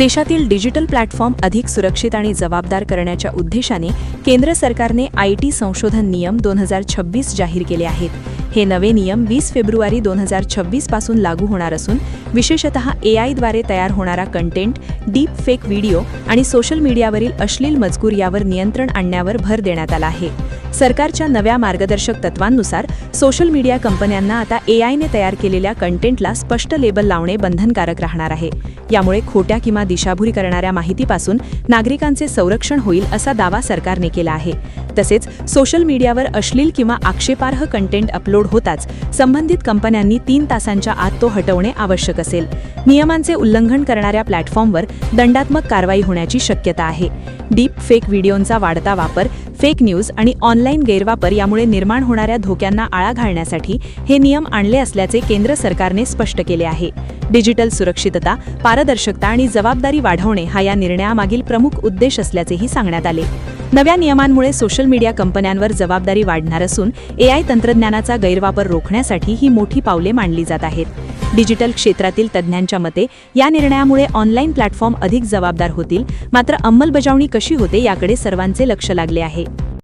देशातील digital platform अधिक सुरक्षित आणि जबाबदार करण्याच्या उद्देशाने केंद्र सरकारने आयटी संशोधन नियम 2026 जाहीर केले आहेत. हे नवे नियम 20 फेब्रुवारी 2026 पासून लागू होणार असून विशेषतः एआयद्वारे तयार होणारा कंटेंट, डीप फेक व्हिडिओ आणि सोशल मीडियावरील अश्लील मजकूर यावर नियंत्रण आणण्यावर भर देण्यात आला आहे. सरकारच्या नव्या मार्गदर्शक तत्वांनुसार सोशल मीडिया कंपन्यांना आता एआयने तयार केलेल्या कंटेंटला स्पष्ट लेबल लावणे बंधनकारक राहणार आहे. यामुळे खोट्या किंवा दिशाभूल करणाऱ्या माहितीपासून नागरिकांचे संरक्षण होईल असा दावा सरकारने केला आहे. तसेच सोशल मीडियावर अश्लील किंवा आक्षेपार्ह कंटेंट अपलोड होताच संबंधित कंपन्यांनी 3 तासांच्या आत तो हटवणे आवश्यक असेल. नियमांचे उल्लंघन करणाऱ्या प्लॅटफॉर्मवर दंडात्मक कारवाई होण्याची शक्यता आहे. डीप फेक व्हिडिओंचा वाढता वापर, फेक न्यूज आणि ऑनलाईन गैरवापर यामुळे निर्माण होणाऱ्या धोक्यांना आळा घालण्यासाठी हे नियम आणले असल्याचे केंद्र सरकारने स्पष्ट केले आहे. डिजिटल सुरक्षितता, पारदर्शकता आणि जबाबदारी वाढवणे हा या निर्णयामागील प्रमुख उद्देश असल्याचेही सांगण्यात आले. नव्या नियमांमुळे सोशल मीडिया कंपन्यांवर जबाबदारी वाढणार असून एआय तंत्रज्ञानाचा गैरवापर रोखण्यासाठी ही मोठी पावले मानली जात आहेत. डिजिटल क्षेत्रातील तज्ज्ञांच्या मते या निर्णयामुळे ऑनलाईन प्लॅटफॉर्म अधिक जबाबदार होतील. मात्र अंमलबजावणी कशी होते याकडे सर्वांचे लक्ष लागले आहे.